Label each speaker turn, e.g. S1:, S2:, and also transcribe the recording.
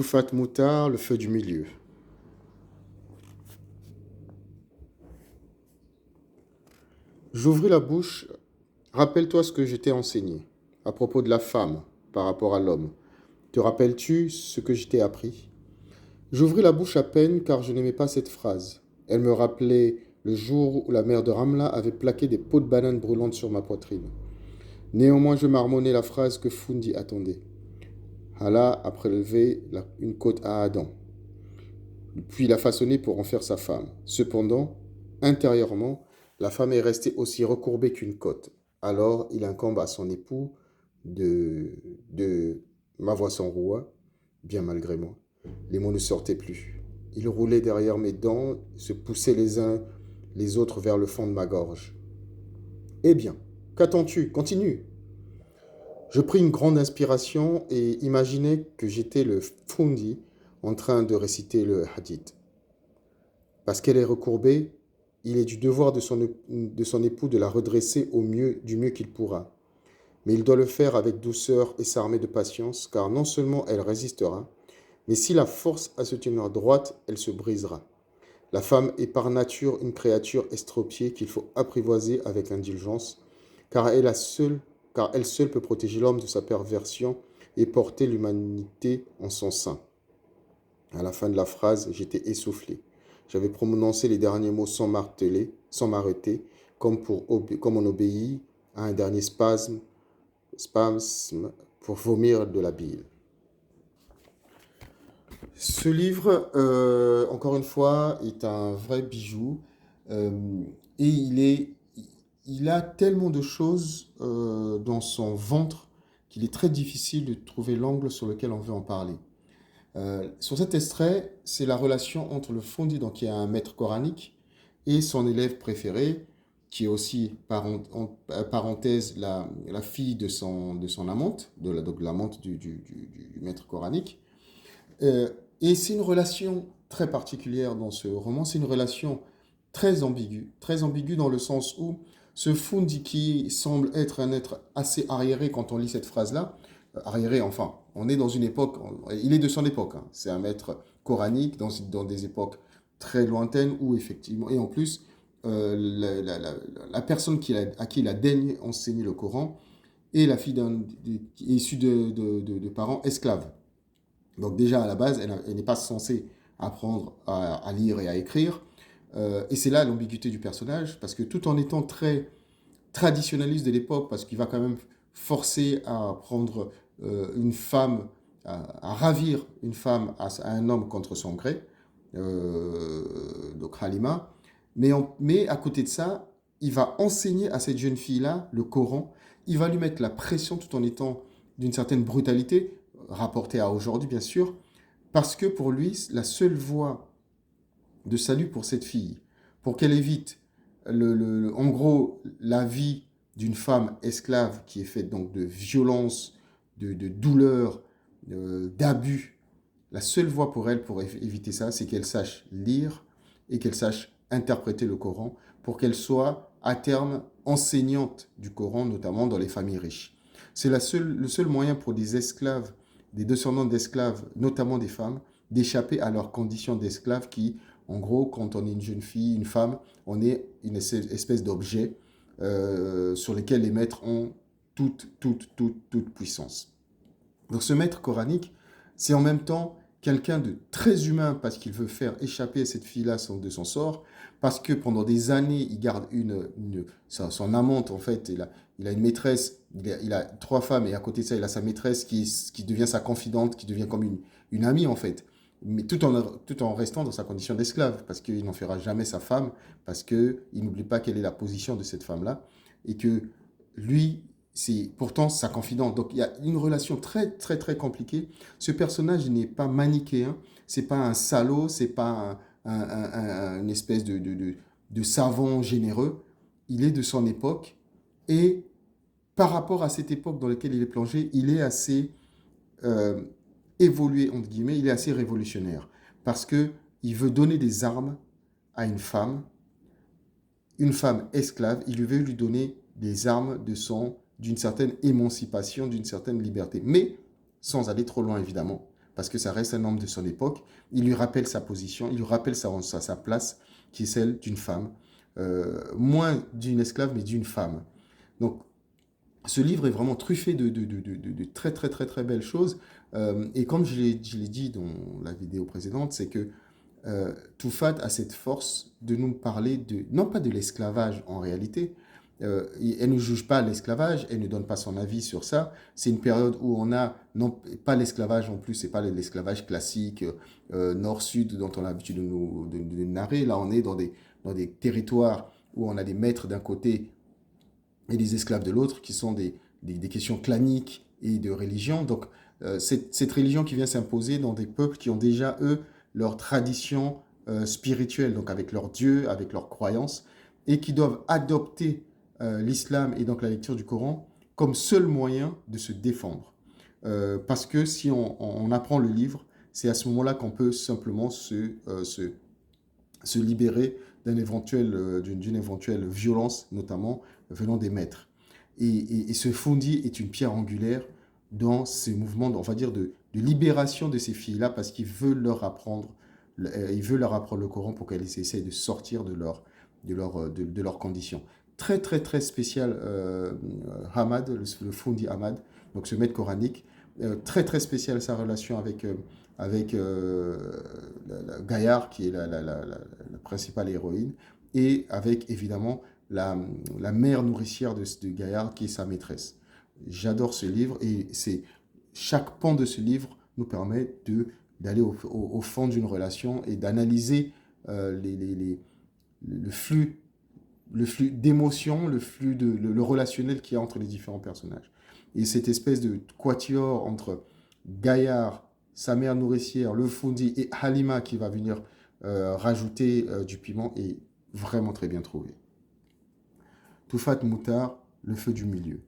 S1: Toufat Moutar, le feu du milieu. J'ouvris la bouche. Rappelle-toi ce que je t'ai enseigné à propos de la femme par rapport à l'homme. Te rappelles-tu ce que je t'ai appris? J'ouvris la bouche à peine car je n'aimais pas cette phrase. Elle me rappelait le jour où la mère de Ramla avait plaqué des pots de bananes brûlantes sur ma poitrine. Néanmoins, je marmonnais la phrase que Fundi attendait. Allah a prélevé une côte à Adam, puis l'a façonnée pour en faire sa femme. Cependant, intérieurement, la femme est restée aussi recourbée qu'une côte. Alors, il incombe à son époux de ma voix s'enroua, bien malgré moi. Les mots ne sortaient plus. Ils roulaient derrière mes dents, se poussaient les uns les autres vers le fond de ma gorge. Eh bien, qu'attends-tu? Continue. Je pris une grande inspiration et imaginai que j'étais le Fundi en train de réciter le hadith. Parce qu'elle est recourbée, il est du devoir de son époux de la redresser du mieux qu'il pourra. Mais il doit le faire avec douceur et s'armer de patience, car non seulement elle résistera, mais si la force à se tenir droite, elle se brisera. La femme est par nature une créature estropiée qu'il faut apprivoiser avec indulgence, car elle seule peut protéger l'homme de sa perversion et porter l'humanité en son sein. À la fin de la phrase, j'étais essoufflé. J'avais prononcé les derniers mots sans m'arrêter, comme on obéit à un dernier spasme pour vomir de la bile. Ce livre, encore une fois, est un vrai bijou et il a tellement de choses dans son ventre qu'il est très difficile de trouver l'angle sur lequel on veut en parler. Sur cet extrait, c'est la relation entre le Fundi, donc qui est un maître coranique, et son élève préféré, qui est aussi, parenthèse, la fille de son amante, donc l'amante du maître coranique. Et c'est une relation très particulière dans ce roman, c'est une relation très ambiguë dans le sens où ce Fundi qui semble être un être assez arriéré quand on lit cette phrase-là, arriéré, enfin, on est dans une époque, il est de son époque, hein, c'est un maître coranique dans des époques très lointaines où effectivement, et en plus, la personne à qui il a daigné enseigner le Coran est la fille issue de parents esclaves. Donc déjà, à la base, elle n'est pas censée apprendre à lire et à écrire. Et c'est là l'ambiguïté du personnage, parce que tout en étant très traditionnaliste de l'époque, parce qu'il va quand même forcer à prendre une femme, à ravir une femme à un homme contre son gré, donc Halima. Mais à côté de ça, il va enseigner à cette jeune fille-là le Coran. Il va lui mettre la pression tout en étant d'une certaine brutalité, rapportée à aujourd'hui bien sûr, parce que pour lui, la seule voie de salut pour cette fille, pour qu'elle évite en gros la vie d'une femme esclave qui est faite donc de violence, de douleur, d'abus, la seule voie pour elle pour éviter ça, c'est qu'elle sache lire et qu'elle sache interpréter le Coran pour qu'elle soit à terme enseignante du Coran, notamment dans les familles riches. C'est le seul moyen pour des esclaves, des descendants d'esclaves, notamment des femmes, d'échapper à leurs conditions d'esclaves qui, en gros, quand on est une jeune fille, une femme, on est une espèce d'objet sur lequel les maîtres ont toute puissance. Donc ce maître coranique, c'est en même temps quelqu'un de très humain parce qu'il veut faire échapper cette fille-là de son sort, parce que pendant des années, il garde son amante, en fait, il a une maîtresse, il a trois femmes, et à côté de ça, il a sa maîtresse qui devient sa confidente, qui devient comme une amie, en fait. Mais tout en restant dans sa condition d'esclave, parce qu'il n'en fera jamais sa femme, parce qu'il n'oublie pas quelle est la position de cette femme-là, et que lui, c'est pourtant sa confidente. Donc il y a une relation très très très compliquée. Ce personnage n'est pas manichéen, c'est pas un salaud, c'est pas une espèce de savant généreux. Il est de son époque et par rapport à cette époque dans laquelle il est plongé, il est assez euh, évolué entre guillemets, il est assez révolutionnaire parce que il veut donner des armes à une femme esclave, il veut lui donner des armes d'une certaine émancipation, d'une certaine liberté. Mais sans aller trop loin, évidemment. parce que ça reste un homme de son époque. Il lui rappelle sa position, il lui rappelle sa place, qui est celle d'une femme. Moins d'une esclave, mais d'une femme. Donc, ce livre est vraiment truffé de très, très, très, très belles choses. Et comme je l'ai dit dans la vidéo précédente, c'est que Toufat a cette force de nous parler non pas de l'esclavage en réalité. Elle ne juge pas l'esclavage, elle ne donne pas son avis sur ça. C'est une période où on a, non pas l'esclavage en plus, c'est pas l'esclavage classique nord-sud dont on a l'habitude de narrer. Là, on est dans des territoires où on a des maîtres d'un côté et des esclaves de l'autre, qui sont des questions claniques et de religion. Donc, cette religion qui vient s'imposer dans des peuples qui ont déjà, eux, leur tradition spirituelle, donc avec leur Dieu, avec leurs croyances, et qui doivent adopter l'islam et donc la lecture du Coran comme seul moyen de se défendre. Parce que si on apprend le livre, c'est à ce moment-là qu'on peut simplement se libérer d'une éventuelle violence, notamment venant des maîtres. Et ce Fundi est une pierre angulaire dans ces mouvements, on va dire, de libération de ces filles-là, parce qu'il veut leur apprendre, il veut leur apprendre le Coran pour qu'elles essayent de sortir de leurs conditions. Très, très, très spécial, Hamad, le Fundi Hamad, donc ce maître coranique, très, très spécial sa relation avec Gaillard, qui est la principale héroïne, et avec évidemment la mère nourricière de Gaillard, qui est sa maîtresse. J'adore ce livre, et chaque pan de ce livre nous permet d'aller au fond d'une relation et d'analyser le flux, d'émotions, le relationnel qu'il y a entre les différents personnages. Et cette espèce de quatuor entre Gaillard, sa mère nourricière, le Fundi et Halima qui va venir rajouter du piment est vraiment très bien trouvé. Toufat Moutar, le feu du milieu.